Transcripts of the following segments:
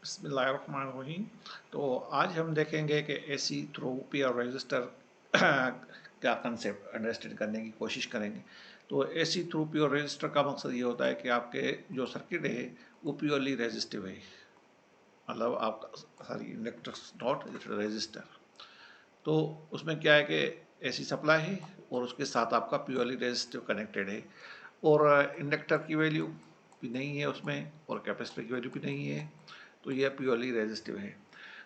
बिस्मिल्लाहिर्रहमानिर्रहीम। तो आज हम देखेंगे कि एसी थ्रू पीआर रजिस्टर का कंसेप्ट अंडरस्टैंड करने की कोशिश करेंगे। तो एसी थ्रू पीआर रजिस्टर का मकसद ये होता है कि आपके जो सर्किट है वो प्योरली रेजिस्टिव है, मतलब आपका सॉरी इंडक्टर्स नॉट रेजिस्टर। तो उसमें क्या है कि एसी सप्लाई है और उसके साथ आपका प्योरली रेजिस्टिव कनेक्टेड है, और इंडक्टर की वैल्यू भी नहीं है उसमें और कैपेसिटर की वैल्यू भी नहीं है, तो यह प्योरली रेजिस्टिव है।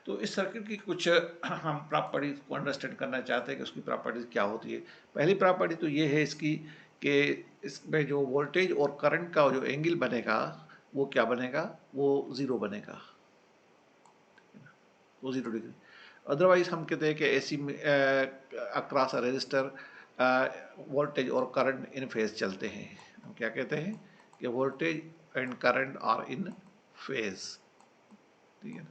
तो इस सर्किट की कुछ हम प्रॉपर्टीज को अंडरस्टैंड करना चाहते हैं कि उसकी प्रॉपर्टीज क्या होती है। पहली प्रॉपर्टी तो ये है इसकी कि इसमें जो वोल्टेज और करंट का जो एंगल बनेगा वो क्या बनेगा, वो ज़ीरो बनेगा, वो 0 डिग्री। अदरवाइज हम कहते हैं कि एसी अक्रॉस रजिस्टर वोल्टेज और करंट इन फेज चलते हैं। हम क्या कहते हैं कि voltage and current are in phase, ठीक है।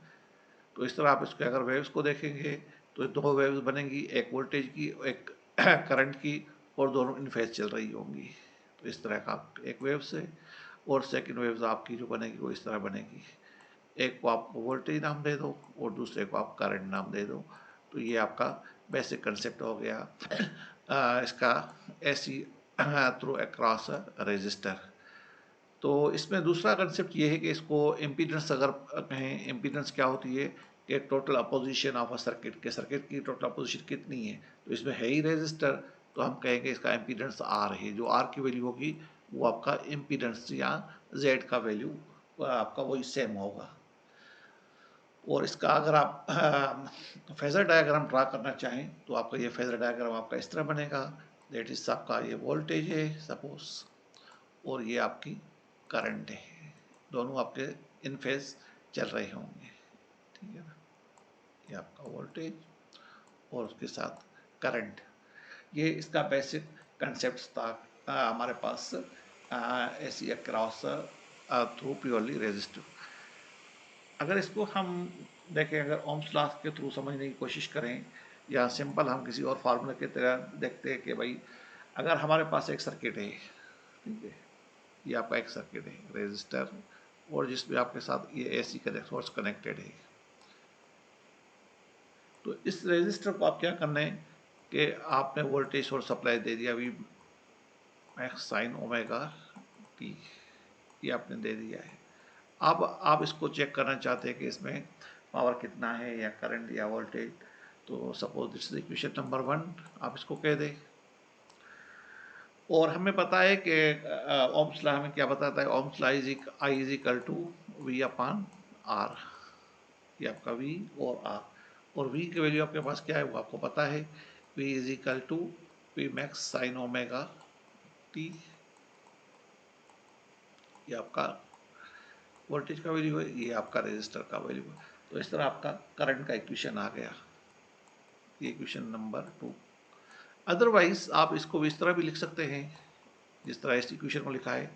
तो इस तरह आप इसके अगर वेव्स को देखेंगे तो दो वेव्स बनेंगी, एक वोल्टेज की एक करंट की, और दोनों इन फेज चल रही होंगी। तो इस तरह का एक वेव्स है, और सेकंड वेव्स आपकी जो बनेगी वो इस तरह बनेगी। एक को आप वोल्टेज नाम दे दो और दूसरे को आप करंट नाम दे दो। तो ये आपका बेसिक कंसेप्ट हो गया इसका एसी थ्रू अक्रॉस रजिस्टर। तो इसमें दूसरा कंसेप्ट ये है कि इसको इम्पीडेंस अगर कहें, इम्पीडेंस क्या होती है कि total opposition of a circuit के, सर्किट की टोटल अपोजिशन कितनी है। तो इसमें है ही रेजिस्टर, तो हम कहेंगे इसका इम्पीडेंस आर है। जो आर की वैल्यू होगी वो आपका इम्पीडेंस या जेड का वैल्यू आपका वही सेम होगा। और इसका अगर आप फेजर डायग्राम ड्रा करना चाहें तो आपका ये फेजर डायग्राम आपका इस तरह बनेगा। दैट इज आपका ये वोल्टेज है सपोज, और ये आपकी करंट है, दोनों आपके इन फेज चल रहे होंगे, ठीक है ना। ये आपका वोल्टेज और उसके साथ करंट, ये इसका बेसिक कंसेप्ट था हमारे पास AC across through purely resistive. अगर इसको हम देखें, अगर ओम्स लॉ के थ्रू समझने की कोशिश करें, या सिंपल हम किसी और फार्मूला की तरह देखते हैं कि भाई अगर हमारे पास एक सर्किट है, ठीक है, ये आपका एक सर्किट है रेजिस्टर, और जिसमें आपके साथ ये एसी सोर्स कनेक्टेड है। तो इस रेजिस्टर को आप क्या करना है कि आपने वोल्टेज सोर्स सप्लाई दे दिया V max sine omega t, ये आपने दे दिया है। अब आप इसको चेक करना चाहते हैं कि इसमें पावर कितना है या करंट या वोल्टेज। तो suppose this is equation number 1, आप इसको कह दें। और हमें पता है कि ओम्स लॉ हमें क्या बताता है, Ohm's law is I is equal to V upon R, ये आपका वी और आर। और वी की वैल्यू आपके पास क्या है वो आपको पता है, V is equal to V max sine omega t, ये आपका वोल्टेज का वैल्यू है, ये आपका रेजिस्टर का वैल्यू है। तो इस तरह आपका करंट का इक्वेशन आ गया, ये इक्वेशन नंबर 2। अदरवाइज आप इसको भी इस तरह भी लिख सकते हैं जिस तरह इस इक्वेशन को लिखा है,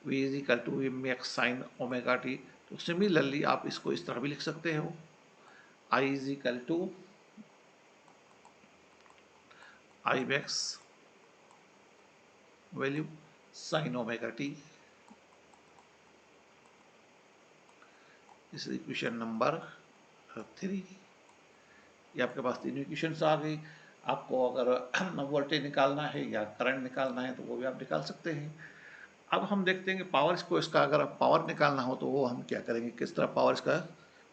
v is equal to V max sine omega t. तो सिमिलरली आप इसको इस तरह भी लिख सकते हो, i is equal to I max value sine omega t. इस इक्वेशन नंबर 3, ये आपके पास तीन इक्वेशंस आ गई। आपको अगर वोल्टेज निकालना है या करंट निकालना है तो वो भी आप निकाल सकते हैं। अब हम देखते हैं कि पावर इसको, इसका अगर पावर निकालना हो तो वो हम क्या करेंगे, किस तरह पावर इसका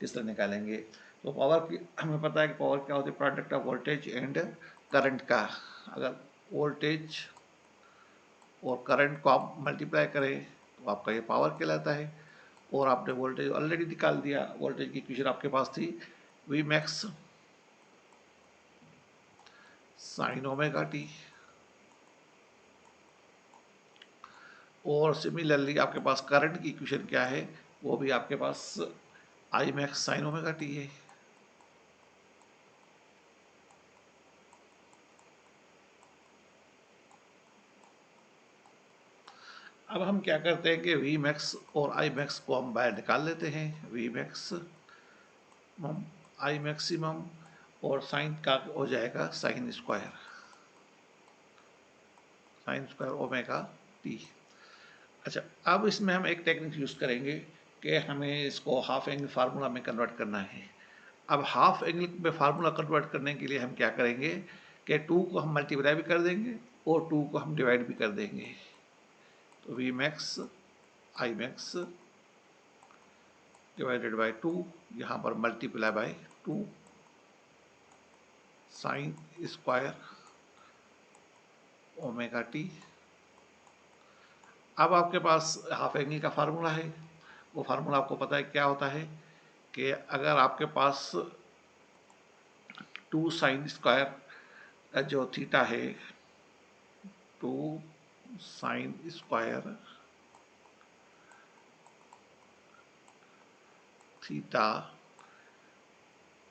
किस तरह निकालेंगे। तो पावर की हमें पता है कि पावर क्या होती है, product of voltage and current का। अगर वोल्टेज और करंट को आप मल्टीप्लाई करें तो आपका ये पावर कहलाता है। और आपने वोल्टेज ऑलरेडी निकाल दिया, वोल्टेज की इक्वेशन आपके पास थी V max sine omega t. और सिमिलरली आपके पास करंट की इक्वेशन क्या है, वो भी आपके पास I max sine omega t है। अब हम क्या करते हैं कि वी मैक्स और आई मैक्स को हम बाहर निकाल लेते हैं। वी मैक्स आई मैक्सिमम और साइन का हो जाएगा साइन स्क्वायर ओमेगा टी। अच्छा, अब इसमें हम एक टेक्निक यूज करेंगे कि हमें इसको हाफ एंगल फार्मूला में कन्वर्ट करना है। अब हाफ एंगल में फार्मूला कन्वर्ट करने के लिए हम क्या करेंगे कि 2 को हम मल्टीप्लाई भी कर देंगे और 2 को हम डिवाइड भी कर देंगे। तो V max I max divided by 2, यहाँ पर multiply by 2 sine square omega t. अब आपके पास हाफ एंगल का फार्मूला है, वो फार्मूला आपको पता है क्या होता है कि अगर आपके पास 2 साइन स्क्वायर जो थीटा है, 2 साइन स्क्वायर थीटा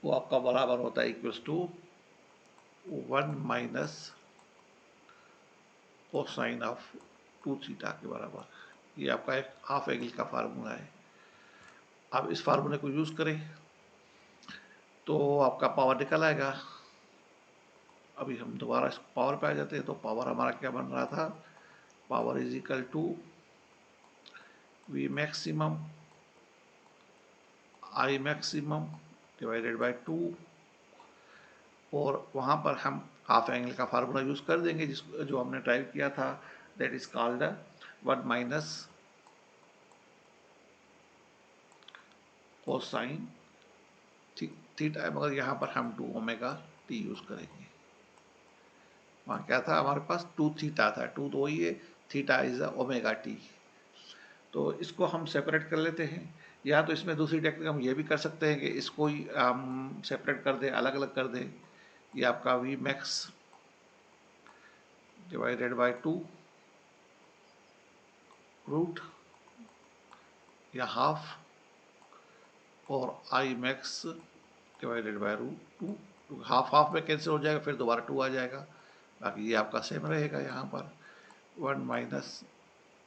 वो आपका बराबर होता है equals to 1 minus cosine of 2 theta के बराबर। ये आपका एक हाफ एंगल का फार्मूला है। अब इस फार्मूले को यूज करें तो आपका पावर निकल आएगा। अभी हम दोबारा इस पावर पे आ जाते हैं, तो पावर हमारा क्या बन रहा था, power is equal to V maximum I maximum divided by 2, और वहाँ पर हम हाफ एंगल का फार्मूला यूज कर देंगे जो हमने ड्राइव किया था, that is called 1 minus cosine theta, मगर यहाँ पर हम 2 ओमेगा टी यूज करेंगे। वहाँ क्या था हमारे पास 2 थीटा था, 2 तो वही है, थीटा इज ओमेगा टी। तो इसको हम सेपरेट कर लेते हैं, या तो इसमें दूसरी टेक्निक हम ये भी कर सकते हैं कि इसको ही हम सेपरेट कर दें, अलग अलग कर दें। ये आपका V max divided by 2 root या हाफ, और I max divided by root 2। Half half में कैंसिल हो जाएगा, फिर दोबारा 2 आ जाएगा, बाकी ये आपका सेम रहेगा। यहाँ पर 1 माइनस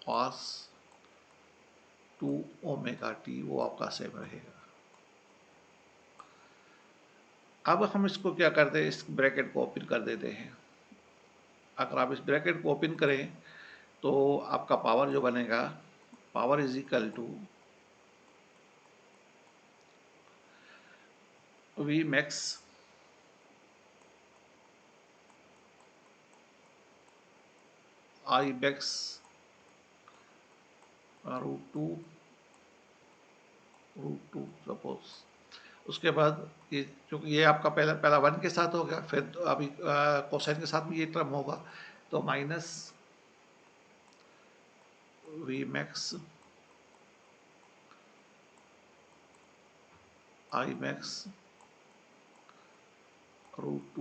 कॉस 2 ओमेगा टी वो आपका सेम रहेगा। अब हम इसको क्या करते हैं, इस ब्रैकेट को ओपन कर देते हैं। अगर आप इस ब्रैकेट को ओपन करें तो आपका पावर जो बनेगा, power is equal to V max I max root two suppose. उसके बाद ये क्योंकि ये आपका पहला पहला 1 के साथ हो गया, फिर तो अभी कोसाइन के साथ भी ये टर्म होगा, तो minus V max I max root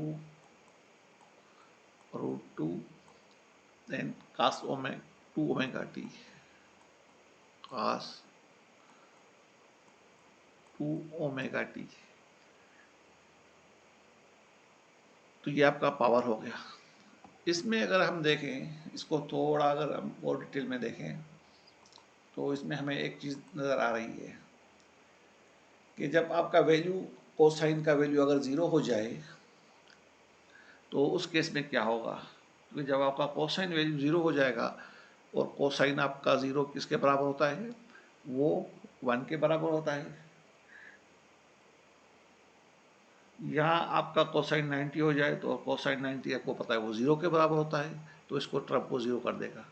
two then cos 2 omega t, cos 2 omega t. तो ये आपका पावर हो गया। इसमें अगर हम देखें, इसको थोड़ा अगर हम और डिटेल में देखें, तो इसमें हमें एक चीज़ नज़र आ रही है कि जब आपका वैल्यू, कोसाइन का वैल्यू अगर 0 हो जाए तो उस केस में क्या होगा, क्योंकि जब आपका कोसाइन वैल्यू 0 हो जाएगा, और कोसाइन आपका 0 किसके बराबर होता है, वो 1 के बराबर होता है। यहाँ आपका कोसाइन 90 हो जाए तो कोसाइन 90 आपको पता है वो 0 के बराबर होता है, तो इसको ट्रम को 0 कर देगा।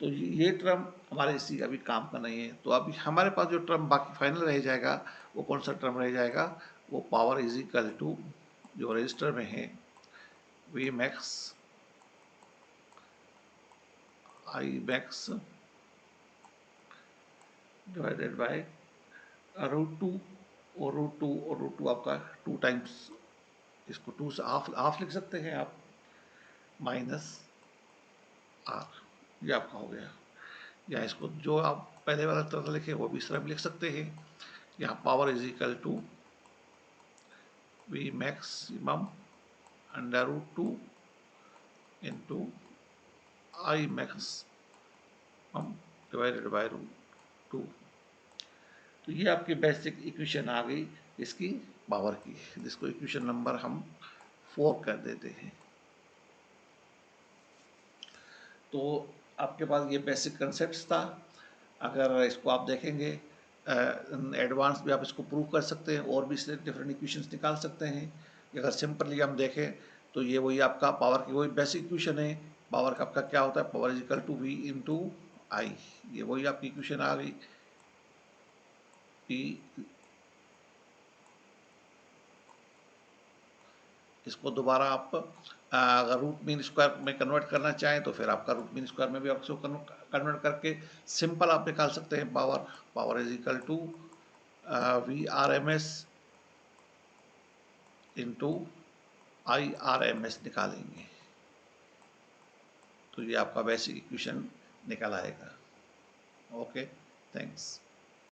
तो ये टर्म हमारे इसी अभी काम का नहीं है। तो अभी हमारे पास जो टर्म बाकी फाइनल रह जाएगा, वो कौन सा टर्म रह जाएगा, वो पावर इज इक्वल टू जो रजिस्टर में है V max I max divided by √2, और रूट टू आपका 2 टाइम्स, इसको 2 से हाफ लिख सकते हैं आप, माइनस आर, ये आपका हो गया। या इसको जो आप पहले वाला तरह लिखे वो भी इस तरह भी लिख सकते हैं। यहाँ power is equal to V maximum √2 into I maximum divided by √2। तो ये आपकी बेसिक इक्वेशन आ गई इसकी पावर की, जिसको इक्वेशन नंबर हम 4 कर देते हैं। तो आपके पास ये बेसिक कंसेप्ट था। अगर इसको आप देखेंगे एडवांस भी आप इसको प्रूव कर सकते हैं और भी इससे डिफरेंट इक्वेशंस निकाल सकते हैं। अगर सिंपली हम देखें तो ये वही आपका पावर की वही बेसिक इक्वेशन है। पावर का आपका क्या होता है, power is equal to V into I. ये वही आपकी इक्वेशन आ गई। पी इसको दोबारा आप अगर रूट मीन स्क्वायर में कन्वर्ट करना चाहें तो फिर आपका रूट मीन स्क्वायर में भी आप इसको कन्वर्ट करके सिंपल आप निकाल सकते हैं power. Power is equal to V R M S into I R M S निकालेंगे तो ये आपका बेसिक इक्वेशन निकल आएगा। Okay, thanks.